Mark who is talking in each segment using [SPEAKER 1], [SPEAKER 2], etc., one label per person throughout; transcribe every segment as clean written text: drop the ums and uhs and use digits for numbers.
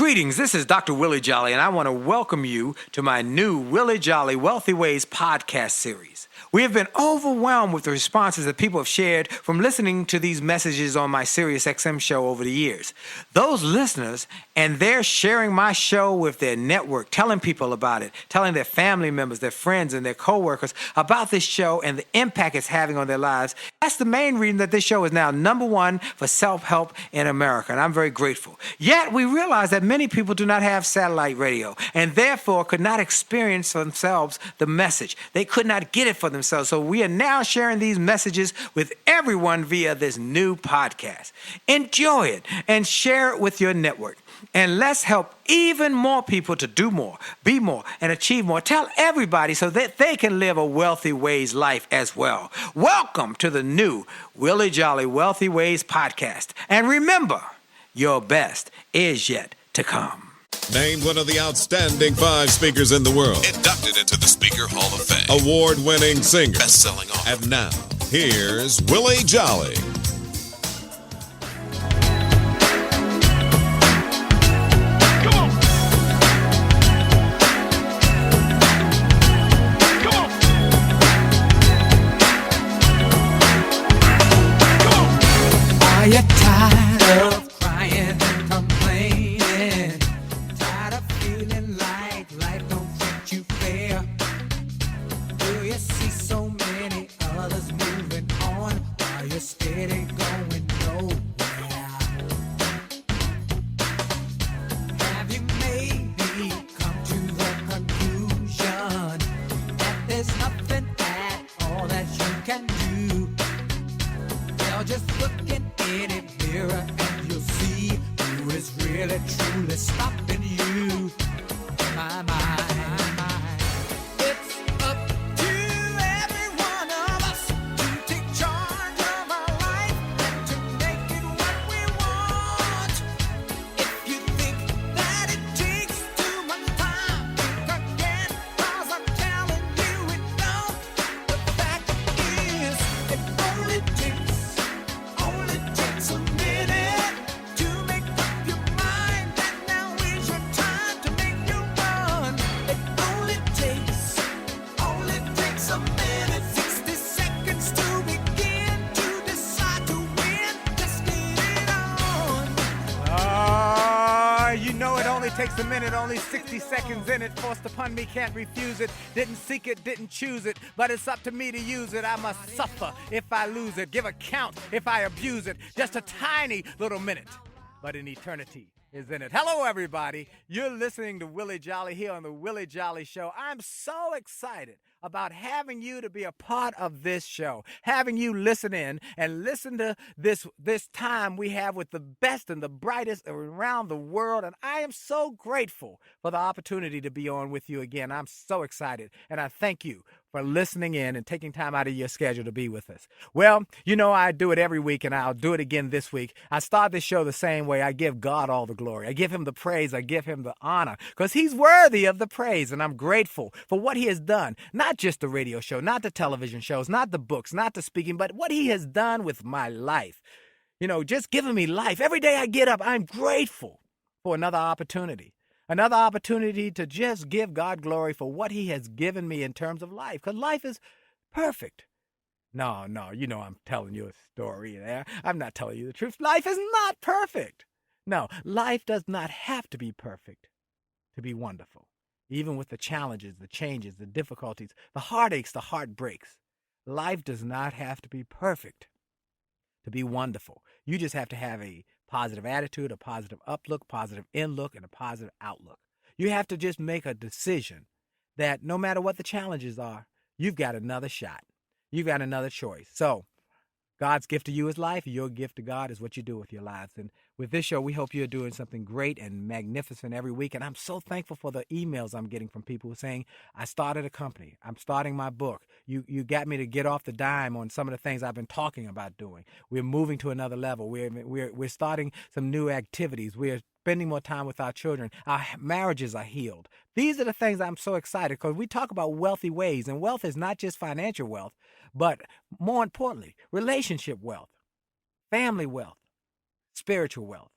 [SPEAKER 1] Greetings, this is Dr. Willie Jolley, and I want to welcome you to my new Willie Jolley Wealthy Ways podcast series. We have been overwhelmed with the responses that people have shared from listening to these messages on my SiriusXM show over the years. Those listeners, and they're sharing my show with their network, telling people about it, telling their family members, their friends, and their coworkers about this show and the impact it's having on their lives. That's the main reason that this show is now #1 for self-help in America, and I'm very grateful. Yet we realize that many people do not have satellite radio and therefore could not experience for themselves the message. They could not get it for themselves. So we are now sharing these messages with everyone via this new podcast. Enjoy it and share it with your network. And let's help even more people to do more, be more, and achieve more. Tell everybody so that they can live a Wealthy Ways life as well. Welcome to the new Willie Jolley Wealthy Ways podcast. And remember, your best is yet to come.
[SPEAKER 2] Named one of the outstanding 5 speakers in the world.
[SPEAKER 3] Inducted into the Speaker Hall of Fame.
[SPEAKER 2] Award-winning singer.
[SPEAKER 3] Best-selling author.
[SPEAKER 2] And now, here's Willie Jolley.
[SPEAKER 4] Are you tired of crying and complaining? Tired of feeling like life don't treat you fair? Do you see so many others moving on while you're steady going nowhere? Have you maybe come to the conclusion that there's nothing at all that you can do? Well, just look in any mirror and you'll see who is really truly stopping you. My. It's up to every one of us to take charge of our life and to make it what we want. If you think that it takes too much time, think again, 'cause I'm telling you it don't. The fact is, it only takes a minute to make up your mind that now is your time to make your run. It only takes a minute, 60 seconds to begin to decide to win. Just get it on.
[SPEAKER 1] You know it only takes a minute, only 60 seconds in it. Forced upon me, can't refuse it. Didn't seek it, didn't choose it. But it's up to me to use it. I must suffer if I lose it. Give account if I abuse it. Just a tiny little minute, but an eternity is in it. Hello, everybody. You're listening to Willie Jolley here on the Willie Jolley Show. I'm so excited about having you to be a part of this show, having you listen in and listen to this time we have with the best and the brightest around the world. And I am so grateful for the opportunity to be on with you again. I'm so excited, and I thank you for listening in and taking time out of your schedule to be with us. Well, you know I do it every week, and I'll do it again this week. I start this show the same way. I give God all the glory. I give him the praise. I give him the honor because he's worthy of the praise, and I'm grateful for what he has done. Not just the radio show, not the television shows, not the books, not the speaking, but what he has done with my life. You know, just giving me life. Every day I get up, I'm grateful for another opportunity. Another opportunity to just give God glory for what he has given me in terms of life. Because life is perfect. No, you know I'm telling you a story there. I'm not telling you the truth. Life is not perfect. No, life does not have to be perfect to be wonderful. Even with the challenges, the changes, the difficulties, the heartaches, the heartbreaks. Life does not have to be perfect to be wonderful. You just have to have a positive attitude, a positive uplook, positive inlook, and a positive outlook. You have to just make a decision that no matter what the challenges are, you've got another shot. You've got another choice. So God's gift to you is life. Your gift to God is what you do with your lives. And with this show, we hope you're doing something great and magnificent every week. And I'm so thankful for the emails I'm getting from people saying, I started a company. I'm starting my book. You got me to get off the dime on some of the things I've been talking about doing. We're moving to another level. We're starting some new activities. We're spending more time with our children. Our marriages are healed. These are the things I'm so excited because we talk about wealthy ways, and wealth is not just financial wealth, but more importantly, relationship wealth, family wealth, spiritual wealth,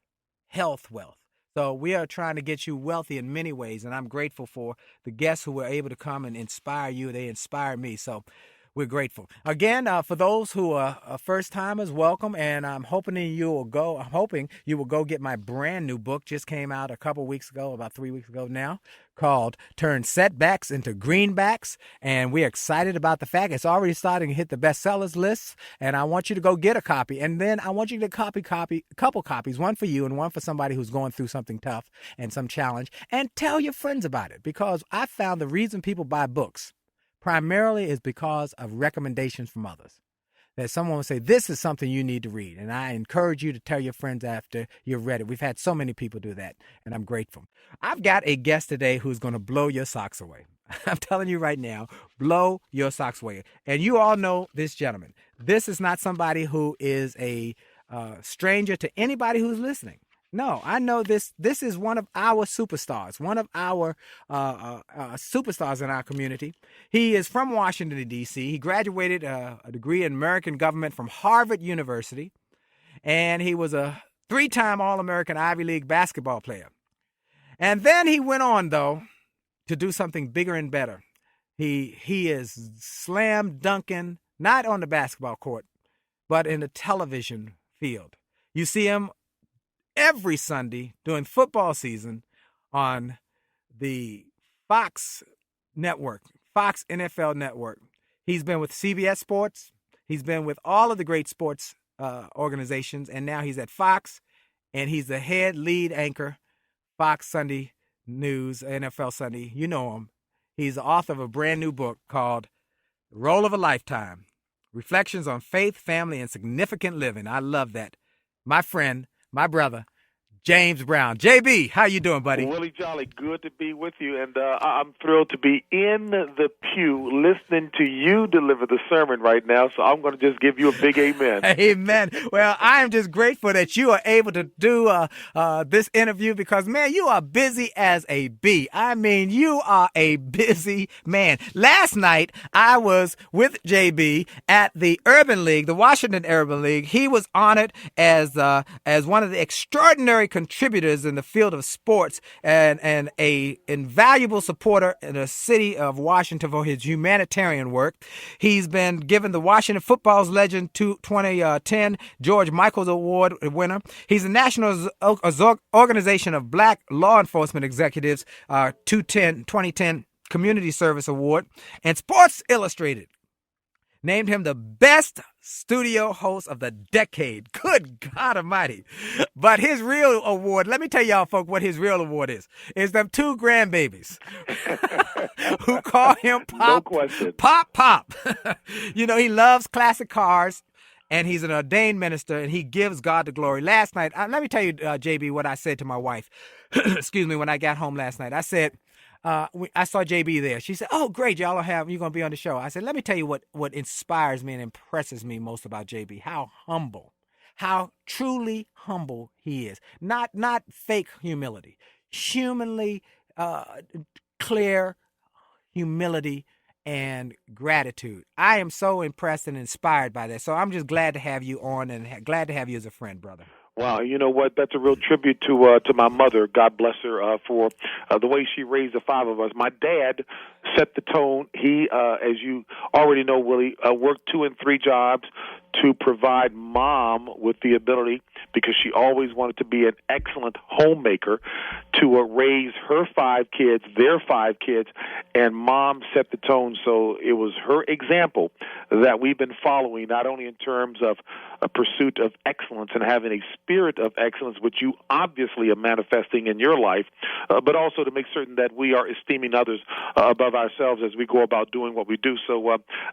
[SPEAKER 1] health wealth. So we are trying to get you wealthy in many ways, and I'm grateful for the guests who were able to come and inspire you. They inspired me, so we're grateful. Again, for those who are first-timers, welcome, and I'm hoping you will go get my brand new book. Just came out a couple weeks ago, about 3 weeks ago now, called Turn Setbacks into Greenbacks, and we're excited about the fact it's already starting to hit the bestsellers lists, and I want you to go get a copy, and then I want you to copy a couple copies, one for you and one for somebody who's going through something tough and some challenge, and tell your friends about it, because I found the reason people buy books primarily is because of recommendations from others. That someone will say, this is something you need to read. And I encourage you to tell your friends after you've read it. We've had so many people do that, and I'm grateful. I've got a guest today who's going to blow your socks away. I'm telling you right now, blow your socks away. And you all know this gentleman. This is not somebody who is a stranger to anybody who's listening. No, I know this. This is one of our superstars, one of our superstars in our community. He is from Washington, D.C. He graduated a degree in American government from Harvard University, and he was a 3-time All-American Ivy League basketball player. And then he went on, though, to do something bigger and better. He is slam dunking, not on the basketball court, but in the television field. You see him every Sunday during football season on the Fox network, Fox NFL network. He's been with CBS Sports. He's been with all of the great sports organizations, and now he's at Fox, and he's the head lead anchor, Fox Sunday News, NFL Sunday. You know him. He's the author of a brand new book called The Role of a Lifetime, Reflections on Faith, Family, and Significant Living. I love that. My friend, my brother, James Brown. JB, how you doing, buddy?
[SPEAKER 5] Willie Jolley, good to be with you, and I'm thrilled to be in the pew listening to you deliver the sermon right now, so I'm going to just give you a big amen.
[SPEAKER 1] Amen. Well, I am just grateful that you are able to do this interview because, man, you are busy as a bee. I mean, you are a busy man. Last night, I was with JB at the Urban League, the Washington Urban League. He was honored as one of the extraordinary contributors in the field of sports and a invaluable supporter in the city of Washington for his humanitarian work. He's been given the Washington Football's Legend 2010 George Michaels Award winner. He's the National Organization of Black Law Enforcement Executives 2010 Community Service Award, and Sports Illustrated named him the best studio host of the decade. Good God Almighty. But his real award, let me tell y'all, folks, what his real award is them 2 grandbabies who call him Pop.
[SPEAKER 5] No question.
[SPEAKER 1] Pop. You know, he loves classic cars, and he's an ordained minister, and he gives God the glory. Last night, let me tell you, JB, what I said to my wife. Excuse me, when I got home last night. I said, I saw JB there. She said, "Oh, great, you're going to be on the show." I said, "Let me tell you what inspires me and impresses me most about JB. How humble, how truly humble he is. Not fake humility, humanly clear humility and gratitude. I am so impressed and inspired by that. So I'm just glad to have you on and glad to have you as a friend, brother."
[SPEAKER 5] Wow, you know what? That's a real tribute to my mother. God bless her for the way she raised the 5 of us. My dad set the tone. He, as you already know, Willie, worked 2 and 3 jobs to provide Mom with the ability, because she always wanted to be an excellent homemaker, to raise her 5 kids, their 5 kids, and Mom set the tone. So it was her example that we've been following, not only in terms of a pursuit of excellence and having a spirit of excellence, which you obviously are manifesting in your life, but also to make certain that we are esteeming others above ourselves as we go about doing what we do. So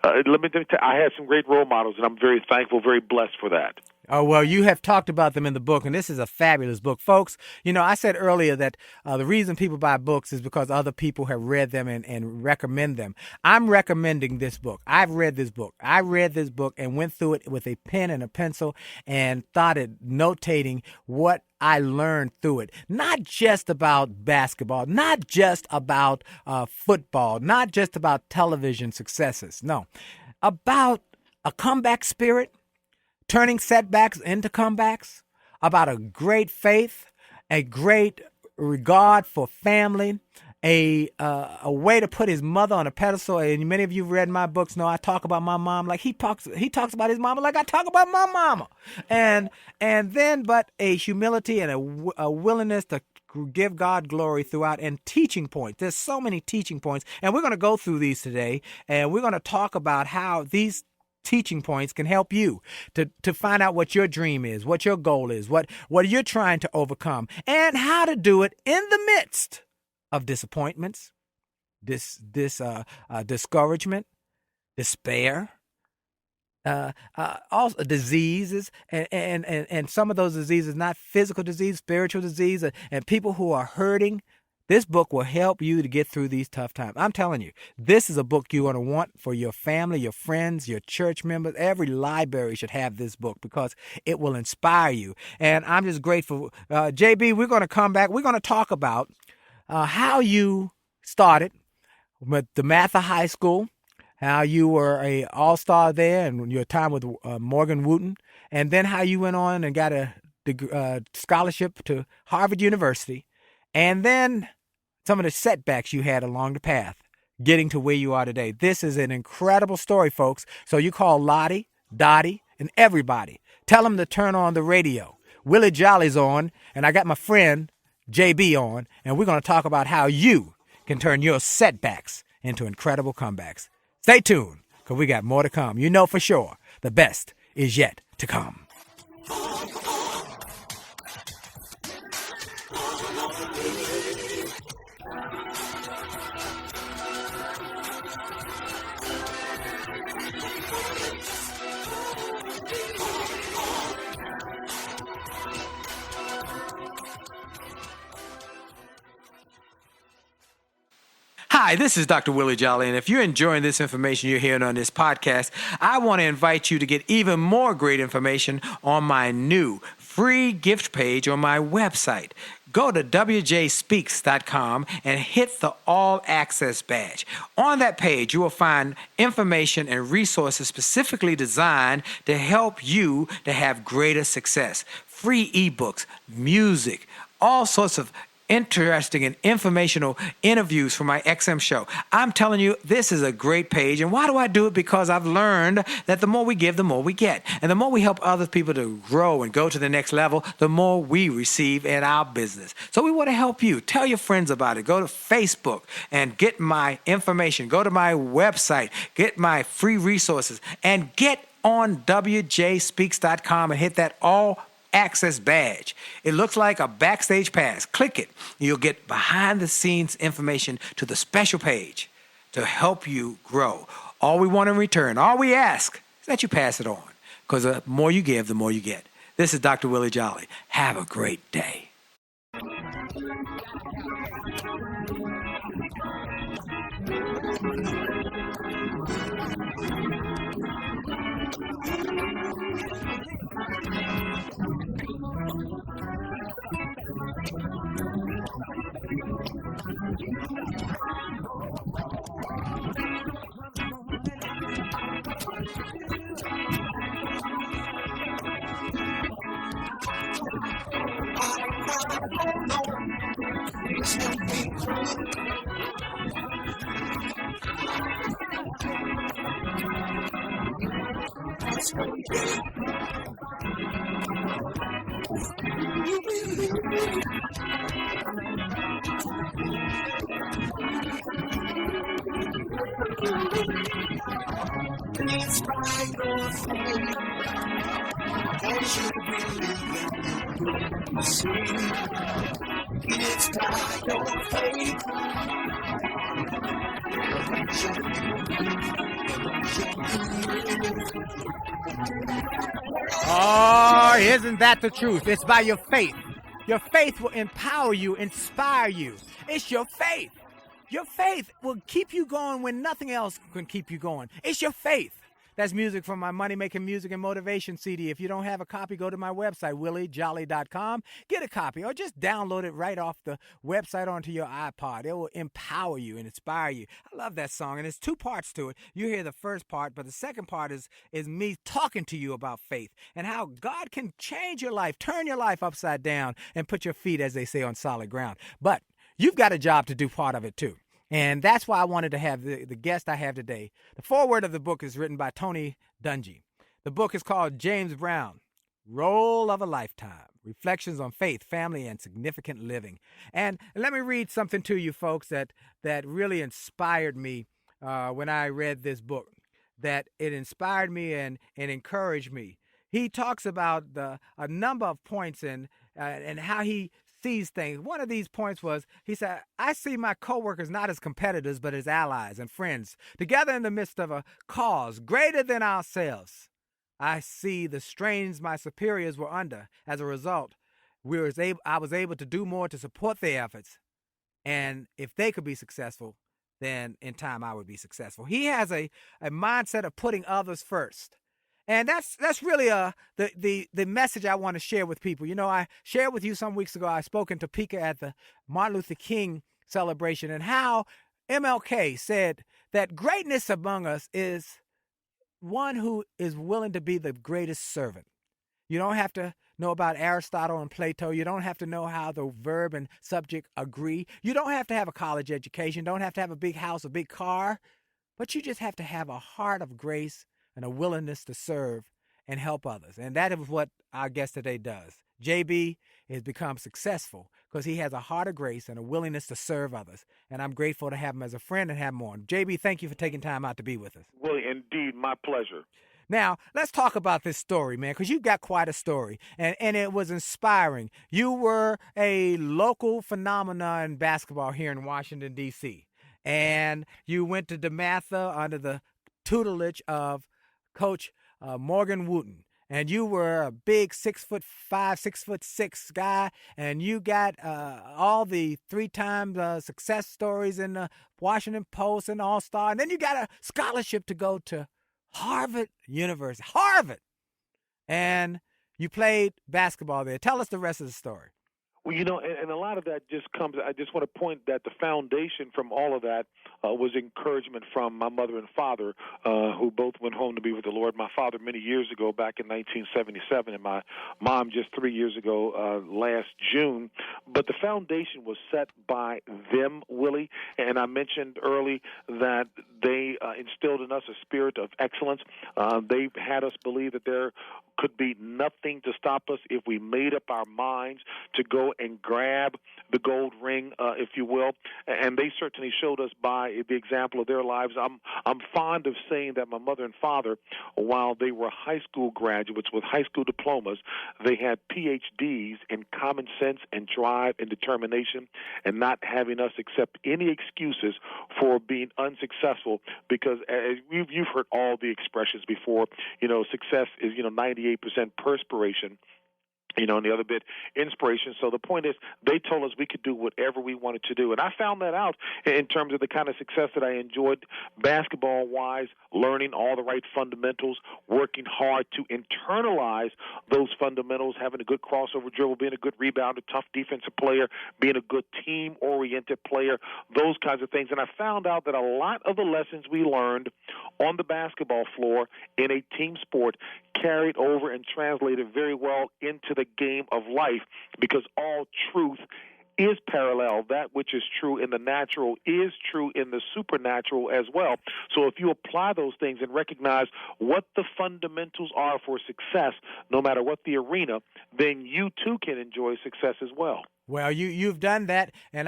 [SPEAKER 5] let me tell you, I had some great role models, and I'm very thankful, very blessed for that.
[SPEAKER 1] Oh, well, you have talked about them in the book, and this is a fabulous book. Folks, you know, I said earlier that the reason people buy books is because other people have read them and recommend them. I'm recommending this book. I've read this book. I read this book and went through it with a pen and a pencil and started notating what I learned through it. Not just about basketball, not just about football, not just about television successes. No, about a comeback spirit, turning setbacks into comebacks, about a great faith, a great regard for family, a way to put his mother on a pedestal. And many of you read my books know I talk about my mom like he talks about his mama like I talk about my mama. And then but a humility and a willingness to give God glory throughout, and teaching points. There's so many teaching points, and we're going to go through these today, and we're going to talk about how these teaching points can help you to find out what your dream is, what your goal is, what you're trying to overcome, and how to do it in the midst of disappointments, discouragement, despair, also diseases, and some of those diseases, not physical disease, spiritual disease, and people who are hurting. This book will help you to get through these tough times. I'm telling you, this is a book you're going to want for your family, your friends, your church members. Every library should have this book because it will inspire you. And I'm just grateful. JB, we're going to come back. We're going to talk about how you started with the Mather High School, how you were a all-star there and your time with Morgan Wooten, and then how you went on and got a scholarship to Harvard University, and then some of the setbacks you had along the path getting to where you are today. This is an incredible story, folks. So you call Lottie, Dottie, and everybody. Tell them to turn on the radio. Willie Jolley's on, and I got my friend JB on, and we're going to talk about how you can turn your setbacks into incredible comebacks. Stay tuned, because we got more to come. You know for sure the best is yet to come. Hi, this is Dr. Willie Jolley, and if you're enjoying this information you're hearing on this podcast, I want to invite you to get even more great information on my new free gift page on my website. Go to wjspeaks.com and hit the All Access badge. On that page, you will find information and resources specifically designed to help you to have greater success. Free ebooks, music, all sorts of interesting and informational interviews for my XM show. I'm telling you, this is a great page. And why do I do it? Because I've learned that the more we give, the more we get. And the more we help other people to grow and go to the next level, the more we receive in our business. So we want to help you. Tell your friends about it. Go to Facebook and get my information. Go to my website, get my free resources, and get on wjspeaks.com and hit that All Access badge. It looks like a backstage pass. Click it. You'll get behind the scenes information to the special page to help you grow. All we want in return, all we ask is that you pass it on, because the more you give, the more you get. This is Dr. Willie Jolley. Have a great day. Oh, isn't that the truth? It's by your faith. Your faith will empower you, inspire you. It's your faith. Your faith will keep you going when nothing else can keep you going. It's your faith. That's music from my Money Making Music and Motivation CD. If you don't have a copy, go to my website, williejolley.com. Get a copy or just download it right off the website onto your iPod. It will empower you and inspire you. I love that song, and there's two parts to it. You hear the first part, but the second part is me talking to you about faith and how God can change your life, turn your life upside down, and put your feet, as they say, on solid ground. But you've got a job to do part of it, too. And that's why I wanted to have the guest I have today. The foreword of the book is written by Tony Dungy. The book is called James Brown, Role of a Lifetime, Reflections on Faith, Family, and Significant Living. And let me read something to you folks that really inspired me when I read this book, that it inspired me and encouraged me. He talks about a number of points and how he sees things. One of these points was, he said, I see my coworkers not as competitors, but as allies and friends, together in the midst of a cause greater than ourselves. I see the strains my superiors were under. As a result, I was able to do more to support their efforts. And if they could be successful, then in time I would be successful. He has a mindset of putting others first. And that's really the message I want to share with people. You know, I shared with you some weeks ago, I spoke in Topeka at the Martin Luther King celebration, and how MLK said that greatness among us is one who is willing to be the greatest servant. You don't have to know about Aristotle and Plato. You don't have to know how the verb and subject agree. You don't have to have a college education. Don't have to have a big house, a big car. But you just have to have a heart of grace and a willingness to serve and help others. And that is what our guest today does. JB has become successful because he has a heart of grace and a willingness to serve others. And I'm grateful to have him as a friend and have him on. JB, thank you for taking time out to be with us.
[SPEAKER 5] Willie, indeed, my pleasure.
[SPEAKER 1] Now, let's talk about this story, man, because you've got quite a story, and it was inspiring. You were a local phenomenon in basketball here in Washington, D.C., and you went to DeMatha under the tutelage of Coach Morgan Wooten, and you were a big 6'5", 6'6" guy, and you got all the 3-time success stories in the Washington Post and All-Star, and then you got a scholarship to go to Harvard University, and you played basketball there. Tell us the rest of the story.
[SPEAKER 5] Well, you know, and a lot of that just comes, I just want to point that the foundation from all of that was encouragement from my mother and father, who both went home to be with the Lord. My father many years ago, back in 1977, and my mom just 3 years ago, last June. But the foundation was set by them, Willie, and I mentioned early that they instilled in us a spirit of excellence. They had us believe that there could be nothing to stop us if we made up our minds to go and grab the gold ring, if you will. And they certainly showed us by the example of their lives. I'm fond of saying that my mother and father, while they were high school graduates with high school diplomas, they had PhDs in common sense and drive and determination, and not having us accept any excuses for being unsuccessful, because as you've heard all the expressions before, you know, success is, 98% perspiration, and the other bit, inspiration. So the point is, they told us we could do whatever we wanted to do. And I found that out in terms of the kind of success that I enjoyed basketball-wise, learning all the right fundamentals, working hard to internalize those fundamentals, having a good crossover dribble, being a good rebounder, tough defensive player, being a good team-oriented player, those kinds of things. And I found out that a lot of the lessons we learned on the basketball floor in a team sport carried over and translated very well into the game of life, because all truth is parallel. That which is true in the natural is true in the supernatural as well. So if you apply those things and recognize what the fundamentals are for success, no matter what the arena, then you too can enjoy success as well.
[SPEAKER 1] Well, you've done that, and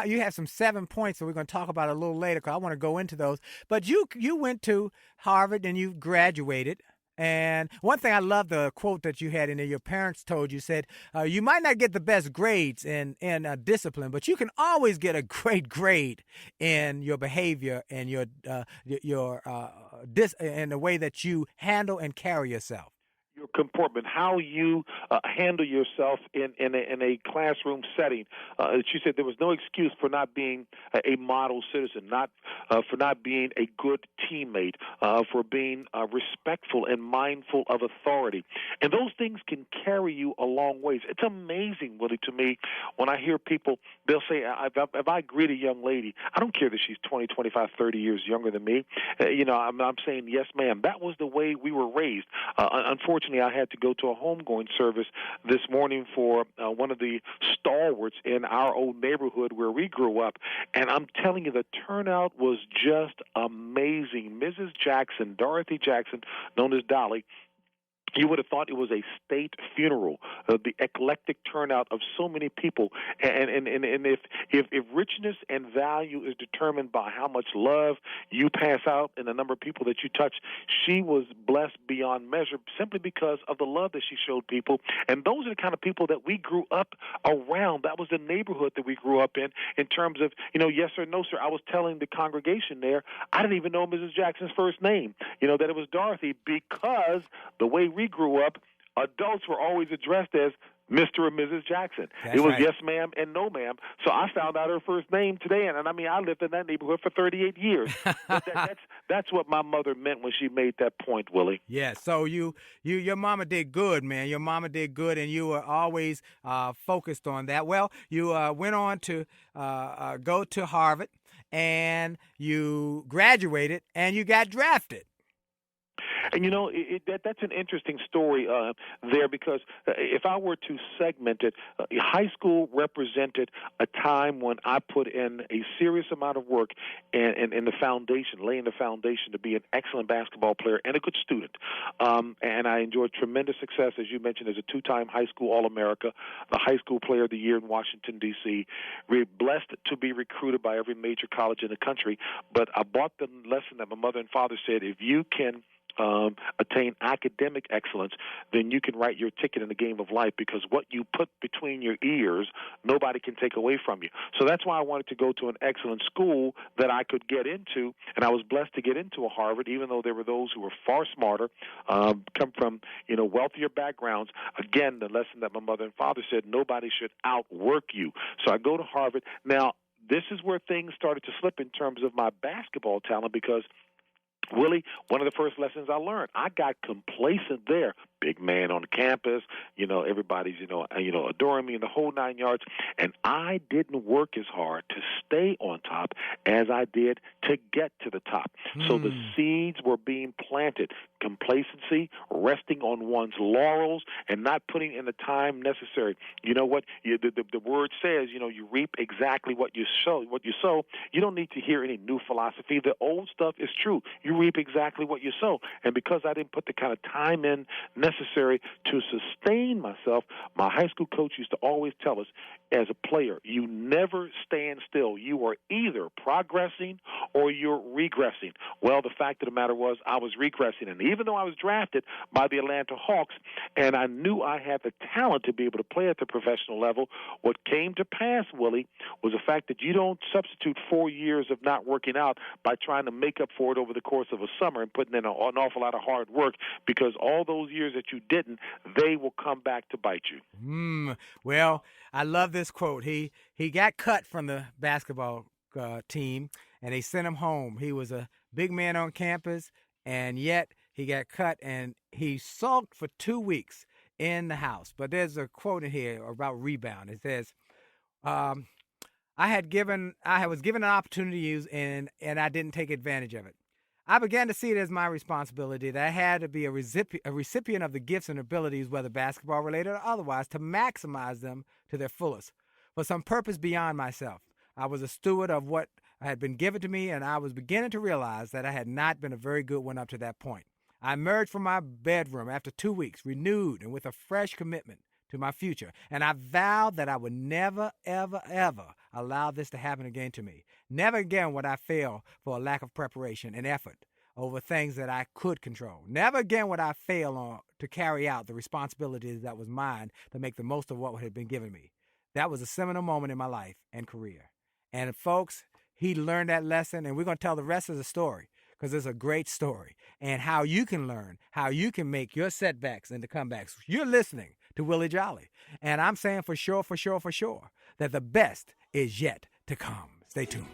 [SPEAKER 1] you have some 7 points that we're going to talk about a little later, because I want to go into those. But you went to Harvard and you graduated. And one thing I love, the quote that you had in there, your parents told you, said, you might not get the best grades in discipline, but you can always get a great grade in your behavior and in the way that you handle and carry yourself.
[SPEAKER 5] your comportment, how you handle yourself in a classroom setting. She said there was no excuse for not being a model citizen, not for not being a good teammate, for being respectful and mindful of authority. And those things can carry you a long ways. It's amazing, Willie, to me, when I hear people, they'll say, if I greet a young lady, I don't care that she's 20, 25, 30 years younger than me. I'm saying, yes, ma'am. That was the way we were raised. Unfortunately, I had to go to a homegoing service this morning for one of the stalwarts in our old neighborhood where we grew up, and I'm telling you, the turnout was just amazing. Mrs. Jackson, Dorothy Jackson, known as Dolly, you would have thought it was a state funeral. The eclectic turnout of so many people, and if richness and value is determined by how much love you pass out and the number of people that you touch, she was blessed beyond measure simply because of the love that she showed people. And those are the kind of people that we grew up around. That was the neighborhood that we grew up in terms of, yes or no, sir. I was telling the congregation there, I didn't even know Mrs. Jackson's first name, that it was Dorothy, because the way we grew up, adults were always addressed as Mr. or Mrs. Jackson.
[SPEAKER 1] That's
[SPEAKER 5] it was
[SPEAKER 1] right.
[SPEAKER 5] Yes, ma'am, and no, ma'am. So I found out her first name today, and I lived in that neighborhood for 38 years. That's what my mother meant when she made that point, Willie.
[SPEAKER 1] Yeah, so your mama did good, man. Your mama did good, and you were always focused on that. Well, you went on to go to Harvard, and you graduated, and you got drafted.
[SPEAKER 5] And that's an interesting story there, because if I were to segment it, high school represented a time when I put in a serious amount of work in the foundation, laying the foundation to be an excellent basketball player and a good student. And I enjoyed tremendous success, as you mentioned, as a two-time high school All-America, the high school player of the year in Washington, D.C. We're blessed to be recruited by every major college in the country. But I bought the lesson that my mother and father said, if you can attain academic excellence, then you can write your ticket in the game of life, because what you put between your ears, nobody can take away from you. So that's why I wanted to go to an excellent school that I could get into, and I was blessed to get into a Harvard, even though there were those who were far smarter, come from wealthier backgrounds. Again, the lesson that my mother and father said, nobody should outwork you. So I go to Harvard. Now, this is where things started to slip in terms of my basketball talent, because Willie, one of the first lessons I learned, I got complacent there. Big man on campus, everybody's, adoring me in the whole 9 yards. And I didn't work as hard to stay on top as I did to get to the top. So the seeds were being planted. Complacency, resting on one's laurels, and not putting in the time necessary. You know what? The word says, you reap exactly what you sow. You don't need to hear any new philosophy. The old stuff is true. You reap exactly what you sow. And because I didn't put the kind of time in necessary to sustain myself, my high school coach used to always tell us, as a player, you never stand still. You are either progressing or you're regressing. Well, the fact of the matter was I was regressing. And even though I was drafted by the Atlanta Hawks and I knew I had the talent to be able to play at the professional level, what came to pass, Willie, was the fact that you don't substitute 4 years of not working out by trying to make up for it over the course of a summer and putting in an awful lot of hard work, because all those years that you didn't, they will come back to bite you.
[SPEAKER 1] Well, I love this quote. He got cut from the basketball team, and they sent him home. He was a big man on campus, and yet he got cut, and he sulked for 2 weeks in the house. But there's a quote in here about rebound. It says, I was given an opportunity to use, and I didn't take advantage of it. I began to see it as my responsibility that I had to be a recipient of the gifts and abilities, whether basketball-related or otherwise, to maximize them to their fullest, for some purpose beyond myself. I was a steward of what had been given to me, and I was beginning to realize that I had not been a very good one up to that point. I emerged from my bedroom after 2 weeks, renewed and with a fresh commitment to my future, and I vowed that I would never, ever, ever allow this to happen again to me. Never again would I fail for a lack of preparation and effort over things that I could control. Never again would I fail to carry out the responsibilities that was mine to make the most of what had been given me. That was a seminal moment in my life and career. And folks, he learned that lesson, and we're going to tell the rest of the story. because it's a great story and how you can learn, how you can make your setbacks into comebacks. You're listening to Willie Jolley, and I'm saying for sure that the best is yet to come. Stay tuned.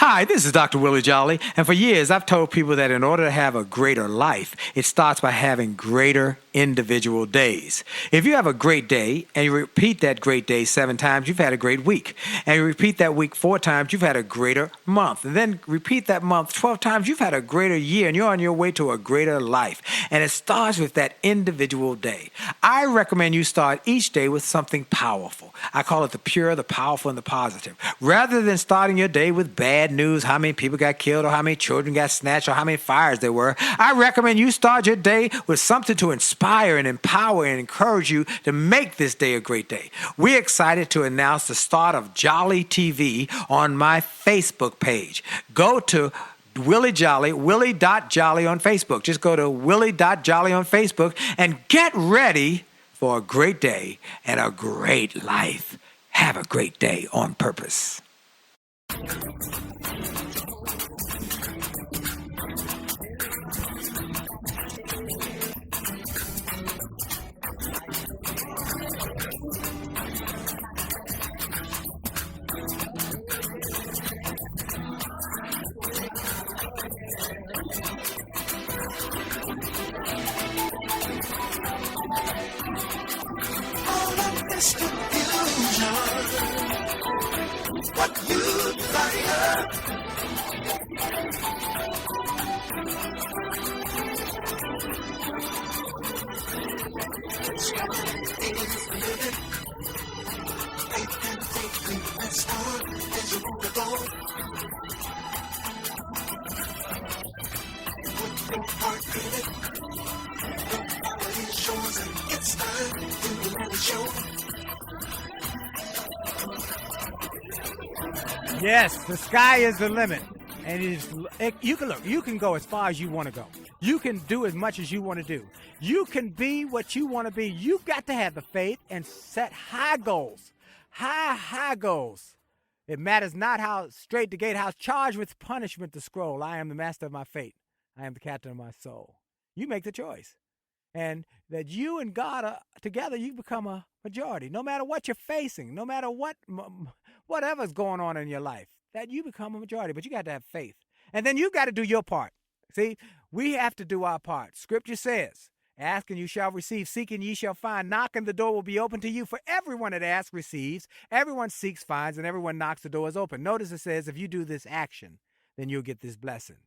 [SPEAKER 1] Hi, this is Dr. Willie Jolley, and for years I've told people that in order to have a greater life, it starts by having greater individual days. If you have a great day and you repeat that great day 7 times, you've had a great week. And you repeat that week 4 times, you've had a greater month. And then repeat that month 12 times, you've had a greater year, and you're on your way to a greater life. And it starts with that individual day. I recommend you start each day with something powerful. I call it the pure, the powerful, and the positive. Rather than starting your day with bad news, how many people got killed, or how many children got snatched, or how many fires there were, I recommend you start your day with something to inspire and empower and encourage you to make this day a great day. We're excited to announce the start of Jolley TV on my Facebook page. Go to Willie Jolley, Willie.Jolley on Facebook. Just go to Willie.Jolley on Facebook and get ready for a great day and a great life. Have a great day on purpose.
[SPEAKER 4] All of this confusion, what you light
[SPEAKER 1] Yes, the sky is the limit. And you can go as far as you want to go. You can do as much as you want to do. You can be what you want to be. You've got to have the faith and set high goals. High goals. It matters not how straight the gatehouse, charged with punishment the scroll. I am the master of my fate. I am the captain of my soul. You make the choice. And that you and God are together, you become a majority. No matter what you're facing, no matter whatever's going on in your life, that you become a majority. But you got to have faith. And then you got to do your part. See, we have to do our part. Scripture says, ask and you shall receive, seek and ye shall find, knock and the door will be open to you. For everyone that asks receives, everyone seeks finds, and everyone knocks the door is open. Notice it says if you do this action, then you'll get this blessing.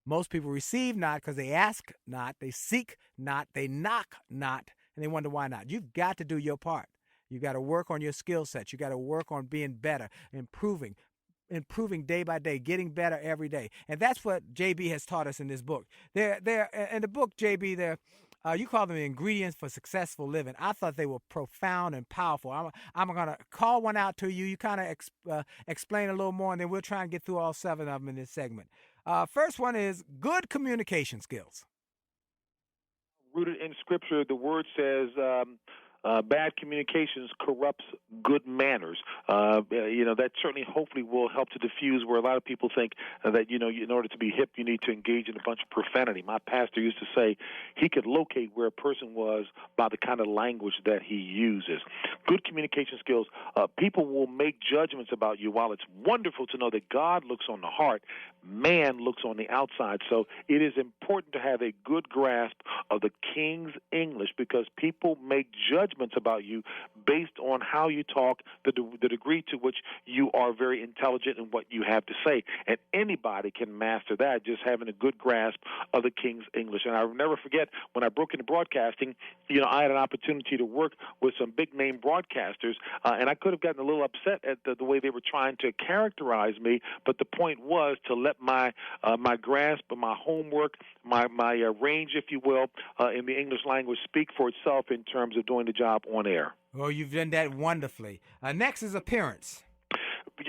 [SPEAKER 1] Most people receive not because they ask not, they seek not, they knock not, and they wonder why not. You've got to do your part. You got to work on your skill sets. You got to work on being better, improving day by day, getting better every day. And that's what JB has taught us in this book. In the book, JB, you call them the ingredients for successful living. I thought they were profound and powerful. I'm going to call one out to you. You kind of explain a little more, and then we'll try and get through all 7 of them in this segment. First one is good communication skills.
[SPEAKER 5] Rooted in Scripture, the word says bad communications corrupts good manners. That certainly hopefully will help to diffuse where a lot of people think that, in order to be hip, you need to engage in a bunch of profanity. My pastor used to say he could locate where a person was by the kind of language that he uses. Good communication skills, people will make judgments about you. While it's wonderful to know that God looks on the heart, man looks on the outside. So it is important to have a good grasp of the King's English because people make judgments judgments about you based on how you talk, the degree to which you are very intelligent in what you have to say. And anybody can master that, just having a good grasp of the King's English. And I'll never forget when I broke into broadcasting, I had an opportunity to work with some big-name broadcasters, and I could have gotten a little upset at the way they were trying to characterize me, but the point was to let my grasp of my homework, my range, if you will, in the English language speak for itself in terms of doing the job on air.
[SPEAKER 1] Well, you've done that wonderfully. Next is appearance.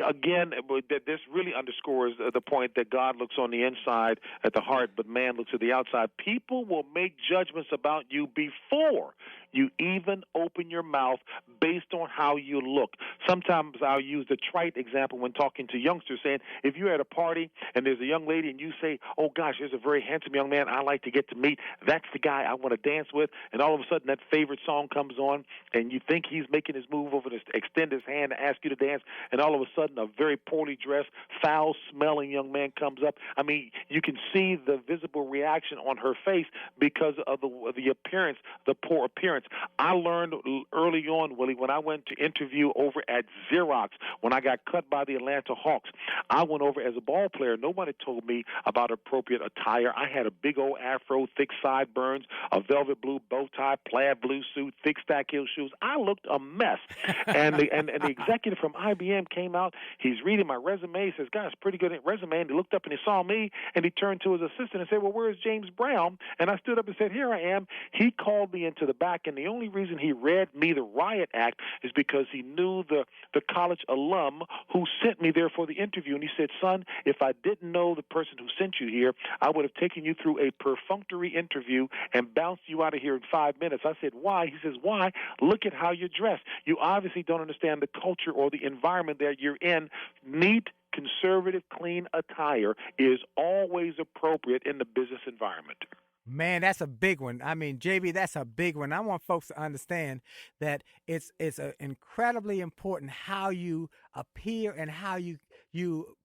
[SPEAKER 5] Again, this really underscores the point that God looks on the inside at the heart, but man looks at the outside. People will make judgments about you before you even open your mouth based on how you look. Sometimes I'll use the trite example when talking to youngsters, saying, if you're at a party and there's a young lady and you say, oh, gosh, there's a very handsome young man I like to get to meet. That's the guy I want to dance with. And all of a sudden that favorite song comes on, and you think he's making his move over to extend his hand to ask you to dance, and all of a sudden a very poorly dressed, foul-smelling young man comes up. I mean, you can see the visible reaction on her face because of the appearance, the poor appearance. I learned early on, Willie, when I went to interview over at Xerox, when I got cut by the Atlanta Hawks, I went over as a ball player. Nobody told me about appropriate attire. I had a big old afro, thick sideburns, a velvet blue bow tie, plaid blue suit, thick stack heel shoes. I looked a mess. And the executive from IBM came out. He's reading my resume. He says, "Gosh, pretty good resume." And he looked up and he saw me, and he turned to his assistant and said, "Well, where's James Brown?" And I stood up and said, "Here I am." He called me into the back, and the only reason he read me the riot act is because he knew the college alum who sent me there for the interview. And he said, "Son, if I didn't know the person who sent you here, I would have taken you through a perfunctory interview and bounced you out of here in 5 minutes." I said, "Why?" He says, "Why? Look at how you're dressed. You obviously don't understand the culture or the environment that you're in. Neat, conservative, clean attire is always appropriate in the business environment."
[SPEAKER 1] Man, that's a big one. I mean, JB, that's a big one. I want folks to understand that it's incredibly important how you appear and how you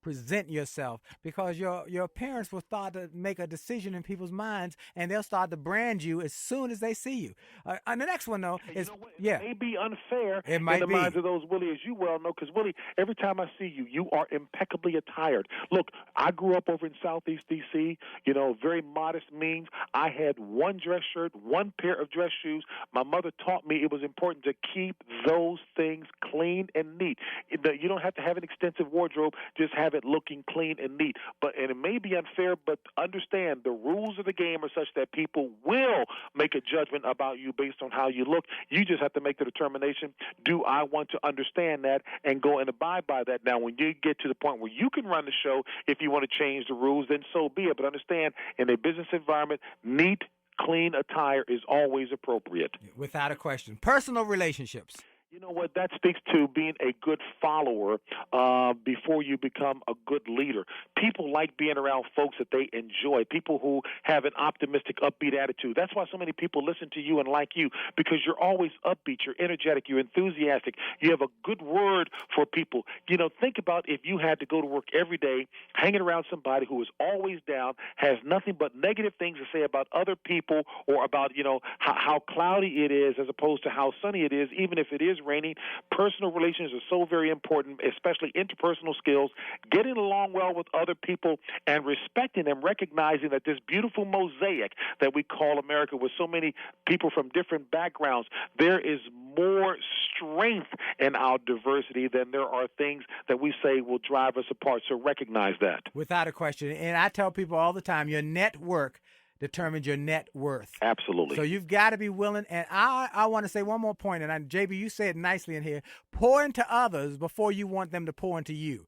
[SPEAKER 1] present yourself, because your parents will start to make a decision in people's minds, and they'll start to brand you as soon as they see you. And the next one, though, is,
[SPEAKER 5] It may be unfair
[SPEAKER 1] it might
[SPEAKER 5] in the
[SPEAKER 1] be.
[SPEAKER 5] minds of those, Willie, as you well know, because, Willie, every time I see you, you are impeccably attired. Look, I grew up over in Southeast D.C., very modest means. I had one dress shirt, one pair of dress shoes. My mother taught me it was important to keep those things clean and neat. You don't have to have an extensive wardrobe, just have it looking clean and neat. And it may be unfair, but understand the rules of the game are such that people will make a judgment about you based on how you look. You just have to make the determination, do I want to understand that and go and abide by that? Now, when you get to the point where you can run the show, if you want to change the rules, then so be it. But understand, in a business environment, neat, clean attire is always appropriate.
[SPEAKER 1] Without a question. Personal relationships.
[SPEAKER 5] You know what? That speaks to being a good follower before you become a good leader. People like being around folks that they enjoy, people who have an optimistic, upbeat attitude. That's why so many people listen to you and like you, because you're always upbeat, you're energetic, you're enthusiastic, you have a good word for people. Think about if you had to go to work every day hanging around somebody who is always down, has nothing but negative things to say about other people or about, how cloudy it is as opposed to how sunny it is, even if it is raining. Personal relations are so very important, especially interpersonal skills, getting along well with other people and respecting them, recognizing that this beautiful mosaic that we call America with so many people from different backgrounds, there is more strength in our diversity than there are things that we say will drive us apart. So recognize that.
[SPEAKER 1] Without a question. And I tell people all the time, your network determines your net worth.
[SPEAKER 5] Absolutely.
[SPEAKER 1] So you've got to be willing. And I want to say one more point, and JB, you said nicely in here, pour into others before you want them to pour into you.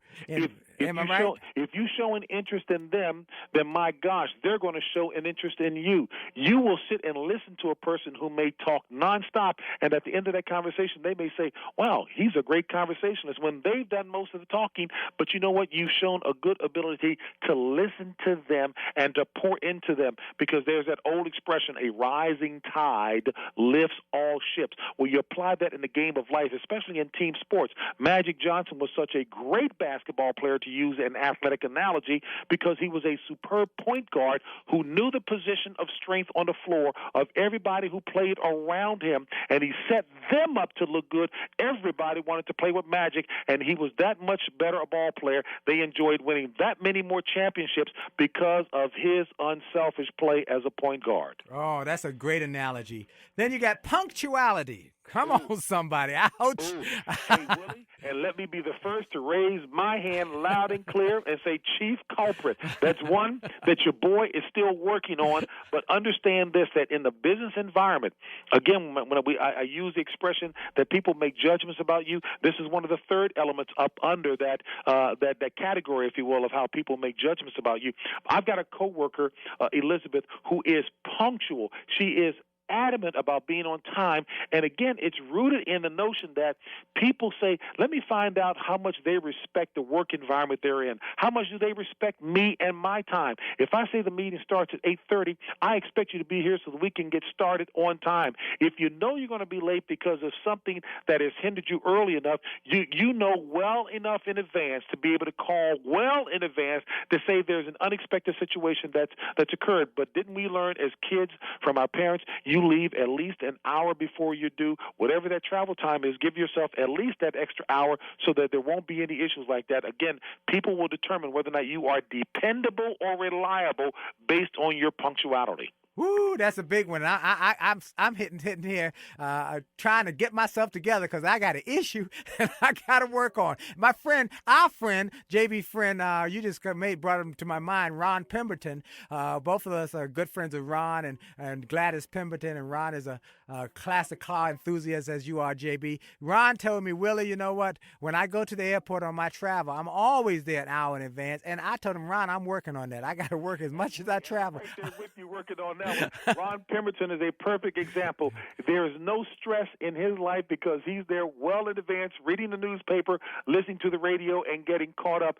[SPEAKER 1] Am I right?
[SPEAKER 5] If you show an interest in them, then my gosh, they're going to show an interest in you. You will sit and listen to a person who may talk nonstop, and at the end of that conversation, they may say, "Wow, he's a great conversationalist," when they've done most of the talking. But you know what? You've shown a good ability to listen to them and to pour into them, because there's that old expression, a rising tide lifts all ships. Well, you apply that in the game of life, especially in team sports. Magic Johnson was such a great basketball player to use an athletic analogy, because he was a superb point guard who knew the position of strength on the floor of everybody who played around him, and he set them up to look good. Everybody wanted to play with Magic, and he was that much better a ball player. They enjoyed winning that many more championships because of his unselfish play as a point guard.
[SPEAKER 1] Oh, that's a great analogy. Then you got punctuality. Come on, somebody. Ouch.
[SPEAKER 5] Ooh. Hey, Willie, and let me be the first to raise my hand loud and clear and say chief culprit. That's one that your boy is still working on, but understand this, that in the business environment, again, when I use the expression that people make judgments about you, this is one of the third elements up under that category, if you will, of how people make judgments about you. I've got a coworker, Elizabeth, who is punctual. She is adamant about being on time, and again, it's rooted in the notion that people say, let me find out how much they respect the work environment they're in. How much do they respect me and my time? If I say the meeting starts at 8:30, I expect you to be here so that we can get started on time. If you know you're going to be late because of something that has hindered you early enough, you know well enough in advance to be able to call well in advance to say there's an unexpected situation that's occurred. But didn't we learn as kids from our parents, you leave at least an hour before you do. Whatever that travel time is, give yourself at least that extra hour so that there won't be any issues like that. Again, people will determine whether or not you are dependable or reliable based on your punctuality.
[SPEAKER 1] Woo, that's a big one. I'm hitting here, trying to get myself together because I got an issue and I got to work on. My friend, our friend, JB friend, you just brought him to my mind, Ron Pemberton. Both of us are good friends of Ron and Gladys Pemberton, and Ron is a classic car enthusiast as you are, JB. Ron told me, Willie, you know what? When I go to the airport on my travel, I'm always there an hour in advance, and I told him, Ron, I'm working on that. I got to work as much as I travel.
[SPEAKER 5] Right there with you working on that. Ron Pemberton is a perfect example. There is no stress in his life because he's there well in advance, reading the newspaper, listening to the radio, and getting caught up.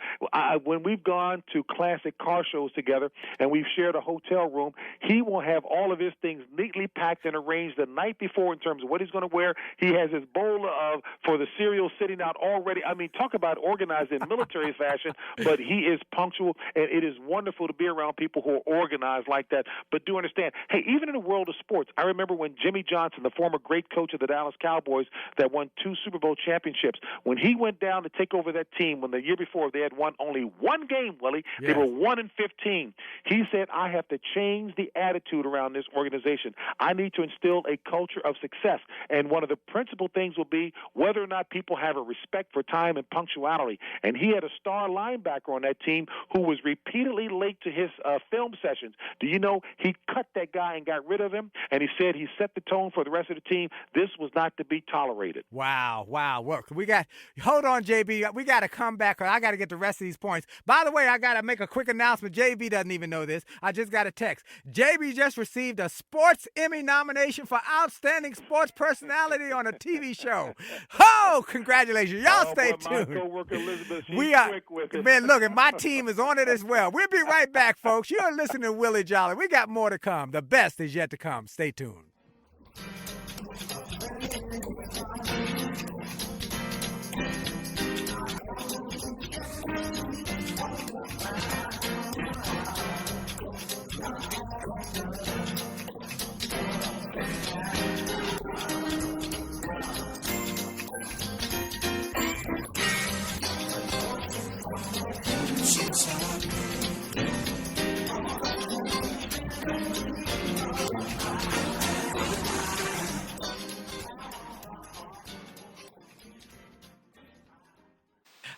[SPEAKER 5] When we've gone to classic car shows together and we've shared a hotel room, he will have all of his things neatly packed and arranged the night before in terms of what he's going to wear. He has his bowl for the cereal sitting out already. I mean, talk about organized in military fashion, but he is punctual, and it is wonderful to be around people who are organized like that. But do understand, hey, even in the world of sports, I remember when Jimmy Johnson, the former great coach of the Dallas Cowboys that won 2 Super Bowl championships, when he went down to take over that team, when the year before they had won only one game, Willie,
[SPEAKER 1] yes.
[SPEAKER 5] They were 1-15. He said, I have to change the attitude around this organization. I need to instill a culture of success. And one of the principal things will be whether or not people have a respect for time and punctuality. And he had a star linebacker on that team who was repeatedly late to his film sessions. Do you know he cut that guy and got rid of him? And he said he set the tone for the rest of the team. This was not to be tolerated.
[SPEAKER 1] Wow. Work. Hold on, JB. We got to come back. I got to get the rest of these points. By the way, I got to make a quick announcement. JB doesn't even know this. I just got a text. JB just received a Sports Emmy nomination for Outstanding Sports Personality on a TV show. Oh, congratulations. Y'all stay tuned.
[SPEAKER 5] My coworker Elizabeth, she's
[SPEAKER 1] we are,
[SPEAKER 5] quick with it.
[SPEAKER 1] Man, look, my team is on it as well. We'll be right back, folks. You're listening to Willie Jolley. We got more to come. The best is yet to come. Stay tuned.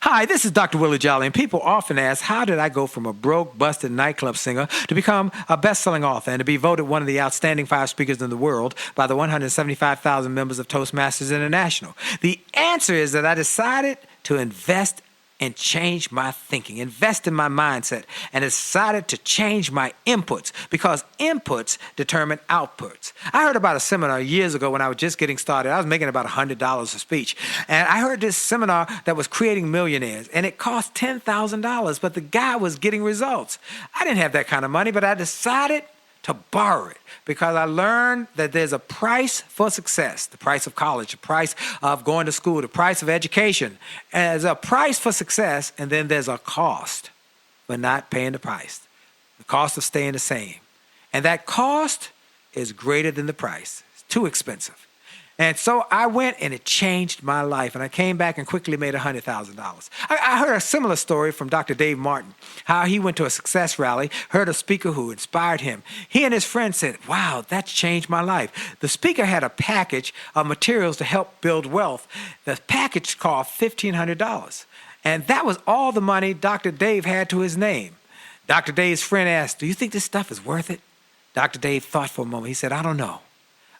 [SPEAKER 1] Hi, this is Dr. Willie Jolley, and people often ask, how did I go from a broke, busted nightclub singer to become a best-selling author and to be voted one of the outstanding 5 speakers in the world by the 175,000 members of Toastmasters International? The answer is that I decided to invest and change my thinking, invest in my mindset, and decided to change my inputs because inputs determine outputs. I heard about a seminar years ago when I was just getting started. I was making about $100 a speech. And I heard this seminar that was creating millionaires, and it cost $10,000, but the guy was getting results. I didn't have that kind of money, but I decided to borrow it because I learned that there's a price for success, the price of college, the price of going to school, the price of education. And there's a price for success, and then there's a cost for not paying the price, the cost of staying the same. And that cost is greater than the price. It's too expensive. And so I went and it changed my life. And I came back and quickly made $100,000. I heard a similar story from Dr. Dave Martin, how he went to a success rally, heard a speaker who inspired him. He and his friend said, wow, that's changed my life. The speaker had a package of materials to help build wealth. The package cost $1,500. And that was all the money Dr. Dave had to his name. Dr. Dave's friend asked, do you think this stuff is worth it? Dr. Dave thought for a moment. He said, I don't know.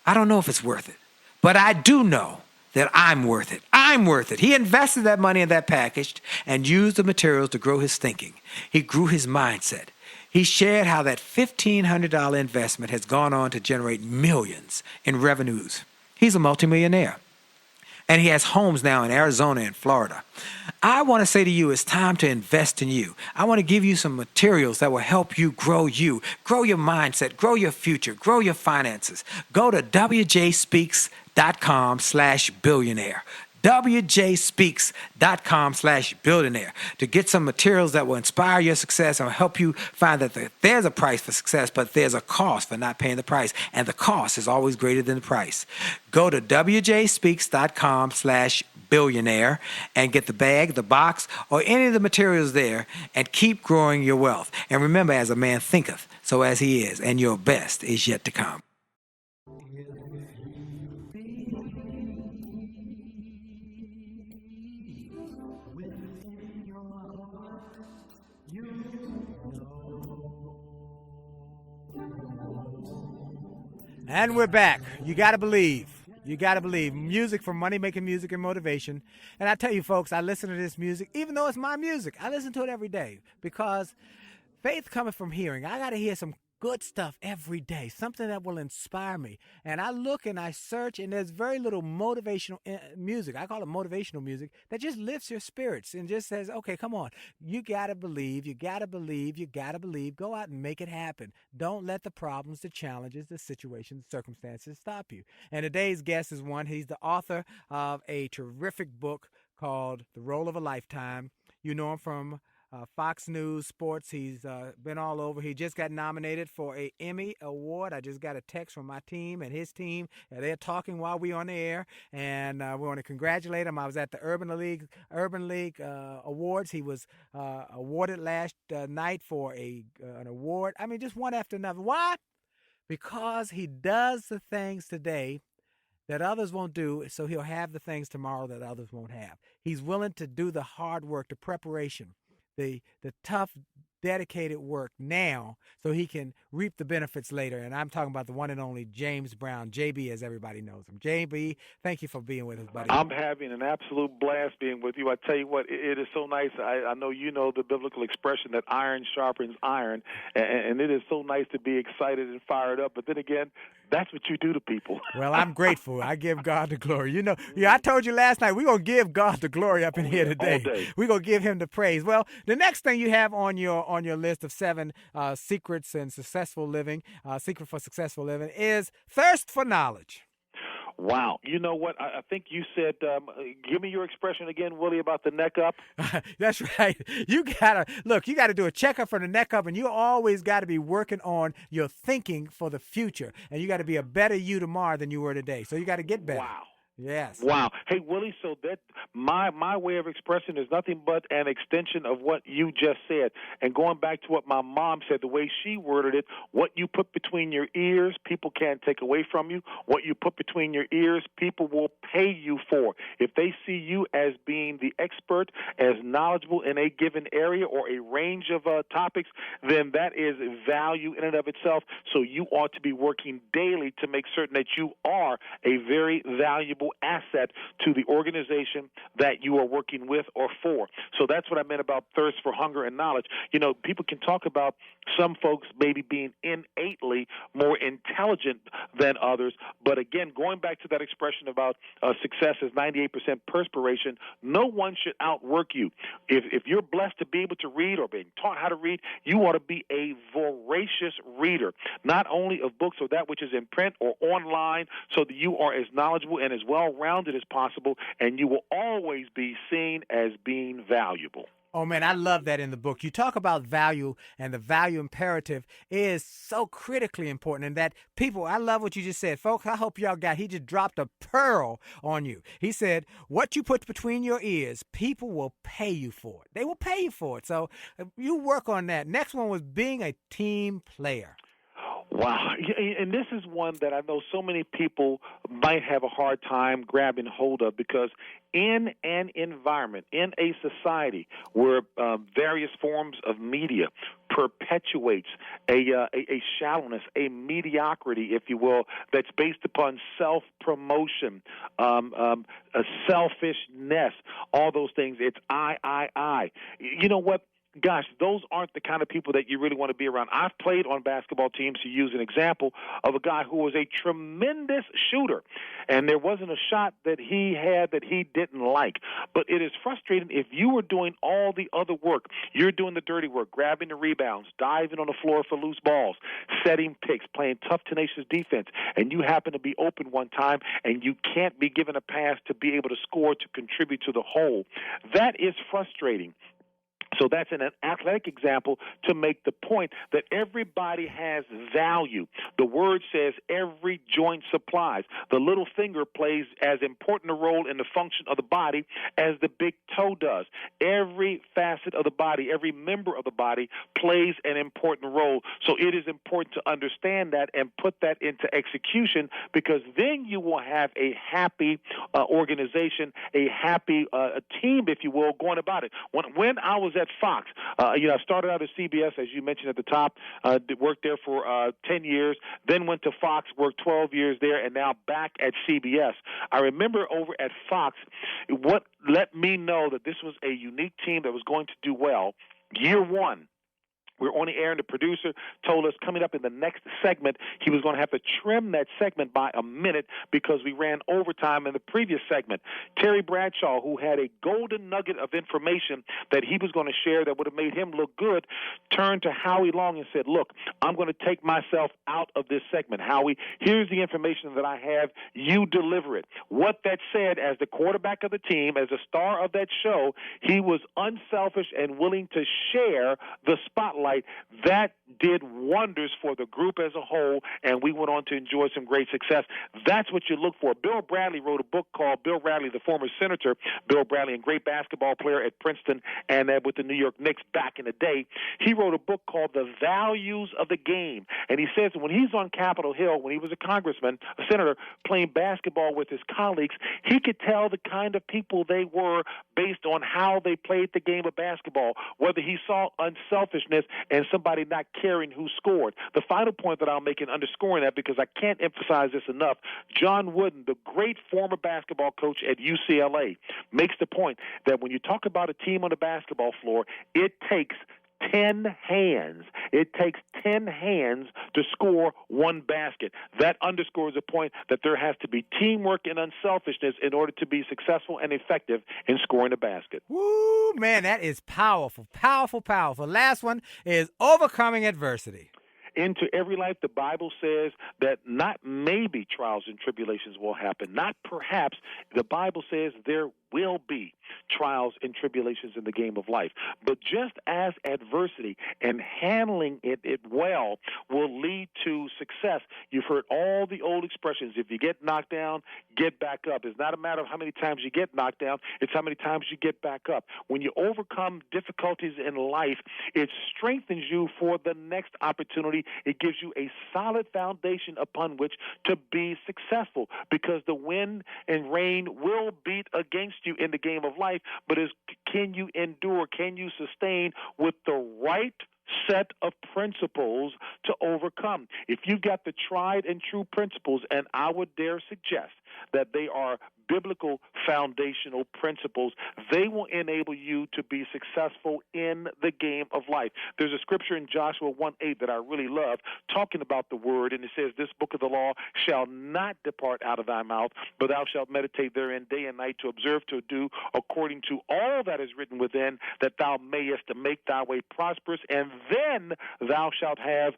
[SPEAKER 1] I don't know if it's worth it. But I do know that I'm worth it. I'm worth it. He invested that money in that package and used the materials to grow his thinking. He grew his mindset. He shared how that $1,500 investment has gone on to generate millions in revenues. He's a multimillionaire. And he has homes now in Arizona and Florida. I want to say to you, it's time to invest in you. I want to give you some materials that will help you, grow your mindset, grow your future, grow your finances. Go to wjspeaks.com/billionaire. wjspeaks.com/billionaire to get some materials that will inspire your success and help you find that there's a price for success, but there's a cost for not paying the price. And the cost is always greater than the price. Go to wjspeaks.com/billionaire and get the bag, the box, or any of the materials there and keep growing your wealth. And remember, as a man thinketh, so as he is, and your best is yet to come.
[SPEAKER 6] And we're back. You got to believe. You got to believe. Music for money, making music and motivation. And I tell you, folks, I listen to this music, even though it's my music. I listen to it every day because faith cometh from hearing. I got to hear some good stuff every day, something that will inspire me. And I look and I search, and there's very little motivational music. I call it motivational music that just lifts your spirits and just says, okay, come on. You got to believe. You got to believe. You got to believe. Go out and make it happen. Don't let the problems, the challenges, the situations, circumstances stop you. And today's guest is one. He's the author of a terrific book called The Role of a Lifetime. You know him from Fox News Sports. He's been all over. He just got nominated for an Emmy Award. I just got a text from my team and his team. They're talking while we're on the air, and we want to congratulate him. I was at the Urban League Awards. He was awarded last night for an award. I mean, just one after another. Why? Because he does the things today that others won't do, so he'll have the things tomorrow that others won't have. He's willing to do the hard work, the preparation, the tough, dedicated work now so he can reap the benefits later. And I'm talking about the one and only James Brown, JB, as everybody knows him. JB, thank you for being with us, buddy.
[SPEAKER 5] I'm having an absolute blast being with you. I tell you what, it is so nice. I know you know the biblical expression that iron sharpens iron, and it is so nice to be excited and fired up. But then again, that's what you do to people.
[SPEAKER 6] Well, I'm grateful. I give God the glory. You know, I told you last night, we're going to give God the glory up in here today. We're going to give him the praise. Well, the next thing you have on your list of 7 secrets and successful living, secret for successful living, is thirst for knowledge.
[SPEAKER 5] Wow. You know what? I think you said, give me your expression again, Willie, about the neck up.
[SPEAKER 6] That's right. You got to do a checkup for the neck up, and you always got to be working on your thinking for the future. And you got to be a better you tomorrow than you were today. So you got to get better.
[SPEAKER 5] Wow.
[SPEAKER 6] Yes.
[SPEAKER 5] Wow. Hey, Willie, so that my way of expressing is nothing but an extension of what you just said. And going back to what my mom said, the way she worded it, what you put between your ears, people can't take away from you. What you put between your ears, people will pay you for. If they see you as being the expert, as knowledgeable in a given area or a range of topics, then that is value in and of itself. So you ought to be working daily to make certain that you are a very valuable valuable asset to the organization that you are working with or for. So that's what I meant about thirst for hunger and knowledge. You know, people can talk about some folks maybe being innately more intelligent than others, but again, going back to that expression about success is 98% perspiration, no one should outwork you. If you're blessed to be able to read or being taught how to read, you ought to be a voracious reader, not only of books or that which is in print or online, so that you are as knowledgeable and as well-rounded as possible, and you will always be seen as being valuable.
[SPEAKER 6] Oh, man, I love that in the book. You talk about value, and the value imperative is so critically important. And that people, I love what you just said. Folks, I hope y'all he just dropped a pearl on you. He said, what you put between your ears, people will pay you for it. They will pay you for it. So you work on that. Next one was being a team player.
[SPEAKER 5] Wow. And this is one that I know so many people might have a hard time grabbing hold of, because in an environment, in a society where various forms of media perpetuates a shallowness, a mediocrity, if you will, that's based upon self-promotion, a selfishness, all those things. It's I. You know what? Gosh, those aren't the kind of people that you really want to be around. I've played on basketball teams, to use an example, of a guy who was a tremendous shooter, and there wasn't a shot that he had that he didn't like. But it is frustrating if you were doing all the other work. You're doing the dirty work, grabbing the rebounds, diving on the floor for loose balls, setting picks, playing tough, tenacious defense, and you happen to be open one time and you can't be given a pass to be able to score, to contribute to the whole. That is frustrating. So that's an athletic example to make the point that everybody has value. The word says every joint supplies. The little finger plays as important a role in the function of the body as the big toe does. Every facet of the body, every member of the body plays an important role. So it is important to understand that and put that into execution, because then you will have a happy organization, a happy team, if you will, going about it. When I was at Fox, I started out at CBS, as you mentioned at the top, worked there for 10 years, then went to Fox, worked 12 years there, and now back at CBS. I remember over at Fox, what let me know that this was a unique team that was going to do well. Year one, we were on the air, and the producer told us coming up in the next segment, he was going to have to trim that segment by a minute because we ran overtime in the previous segment. Terry Bradshaw, who had a golden nugget of information that he was going to share that would have made him look good, turned to Howie Long and said, look, I'm going to take myself out of this segment. Howie, here's the information that I have. You deliver it. What that said, as the quarterback of the team, as the star of that show, he was unselfish and willing to share the spotlight. That did wonders for the group as a whole, and we went on to enjoy some great success. That's what you look for. Bill Bradley wrote a book called Bill Bradley, the former senator, Bill Bradley, a great basketball player at Princeton and with the New York Knicks back in the day. He wrote a book called The Values of the Game, and he says when he's on Capitol Hill, when he was a congressman, a senator, playing basketball with his colleagues, he could tell the kind of people they were based on how they played the game of basketball, whether he saw unselfishness and somebody not caring who scored. The final point that I'll make in underscoring that, because I can't emphasize this enough, John Wooden, the great former basketball coach at UCLA, makes the point that when you talk about a team on the basketball floor, it takes 10 hands. It takes 10 hands to score one basket. That underscores the point that there has to be teamwork and unselfishness in order to be successful and effective in scoring a basket.
[SPEAKER 6] Woo, man, that is powerful, powerful, powerful. Last one is overcoming adversity.
[SPEAKER 5] Into every life, the Bible says that not maybe trials and tribulations will happen, not perhaps. The Bible says there will be trials and tribulations in the game of life. But just as adversity and handling it well will lead to success, you've heard all the old expressions. If you get knocked down, get back up. It's not a matter of how many times you get knocked down. It's how many times you get back up. When you overcome difficulties in life, it strengthens you for the next opportunity. It gives you a solid foundation upon which to be successful, because the wind and rain will beat against you in the game of life, but can you endure, can you sustain with the right set of principles to overcome? If you've got the tried and true principles, and I would dare suggest that they are biblical foundational principles, they will enable you to be successful in the game of life. There's a scripture in Joshua 1:8 that I really love, talking about the word, and it says, "This book of the law shall not depart out of thy mouth, but thou shalt meditate therein day and night, to observe to do according to all that is written within, that thou mayest make thy way prosperous, and then thou shalt have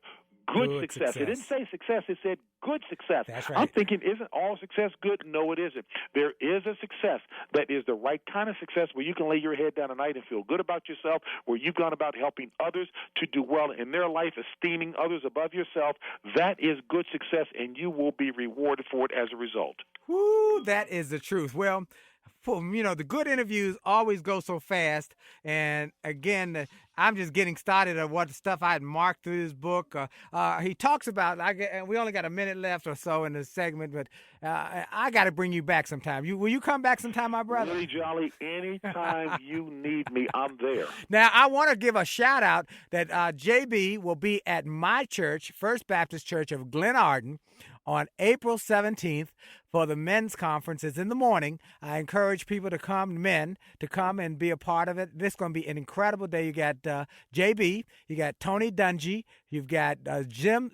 [SPEAKER 5] good success." It didn't say success, it said good success.
[SPEAKER 6] That's right.
[SPEAKER 5] I'm thinking, isn't all success good? No, it isn't. There is a success that is the right kind of success where you can lay your head down at night and feel good about yourself, where you've gone about helping others to do well in their life, esteeming others above yourself. That is good success, and you will be rewarded for it as a result.
[SPEAKER 6] Woo, that is the truth. Well, the good interviews always go so fast. And again, I'm just getting started on what stuff I had marked through this book. He talks about, and we only got a minute left or so in this segment, but I got to bring you back sometime. Will you come back sometime, my brother?
[SPEAKER 5] Willie Jolley, anytime you need me, I'm there.
[SPEAKER 6] Now, I want to give a shout out that JB will be at my church, First Baptist Church of Glenarden, on April 17th for the men's conference. It's in the morning. I encourage people to come, men, to come and be a part of it. This is going to be an incredible day. You got JB, you got Tony Dungy, you've got Jim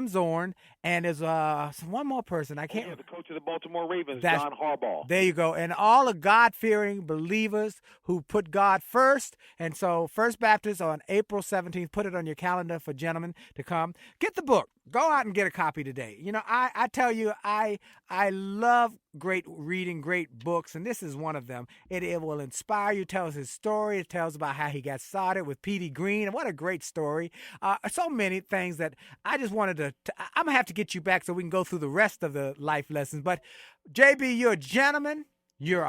[SPEAKER 6] Zorn, and there's one more person. I can't.
[SPEAKER 5] The coach of the Baltimore Ravens, John Harbaugh.
[SPEAKER 6] There you go. And all the God-fearing believers who put God first. And so First Baptist on April 17th, put it on your calendar for gentlemen to come. Get the book. Go out and get a copy today. I tell you, I love great reading, great books, and this is one of them. It will inspire you. Tells his story. It tells about how he got started with Petey Green, and what a great story. So many things that I just wanted to I'm going to have to get you back so we can go through the rest of the life lessons. But, JB, you're a gentleman. You're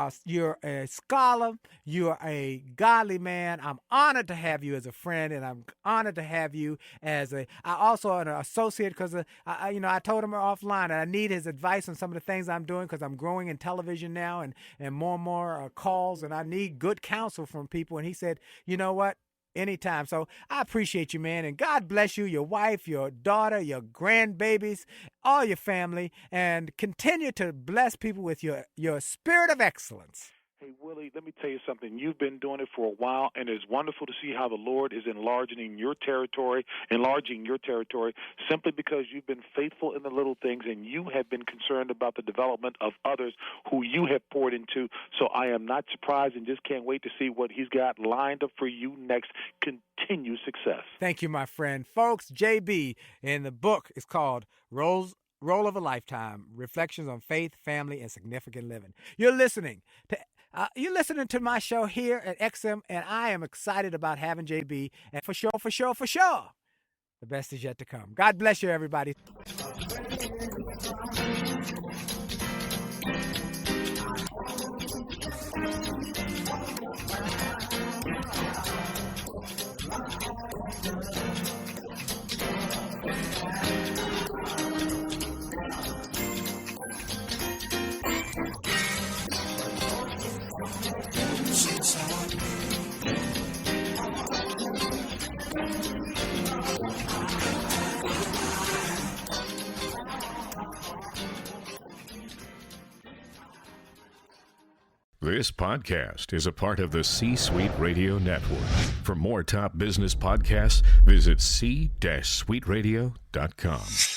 [SPEAKER 6] a scholar. You're a godly man. I'm honored to have you as a friend, and I'm honored to have you as I also an associate, because I told him offline that I need his advice on some of the things I'm doing, because I'm growing in television now and more calls, and I need good counsel from people. And he said, you know what? Anytime. So I appreciate you, man, and God bless you, your wife, your daughter, your grandbabies, all your family, and continue to bless people with your spirit of excellence.
[SPEAKER 5] Hey, Willie, let me tell you something. You've been doing it for a while, and it's wonderful to see how the Lord is enlarging your territory simply because you've been faithful in the little things, and you have been concerned about the development of others who you have poured into. So I am not surprised and just can't wait to see what he's got lined up for you next. Continue success.
[SPEAKER 6] Thank you, my friend. Folks, JB, and the book is called Role of a Lifetime, Reflections on Faith, Family, and Significant Living. You're listening to my show here at XM, and I am excited about having JB, and for sure, the best is yet to come. God bless you, everybody.
[SPEAKER 7] This podcast is a part of the C-Suite Radio Network. For more top business podcasts, visit c-suiteradio.com.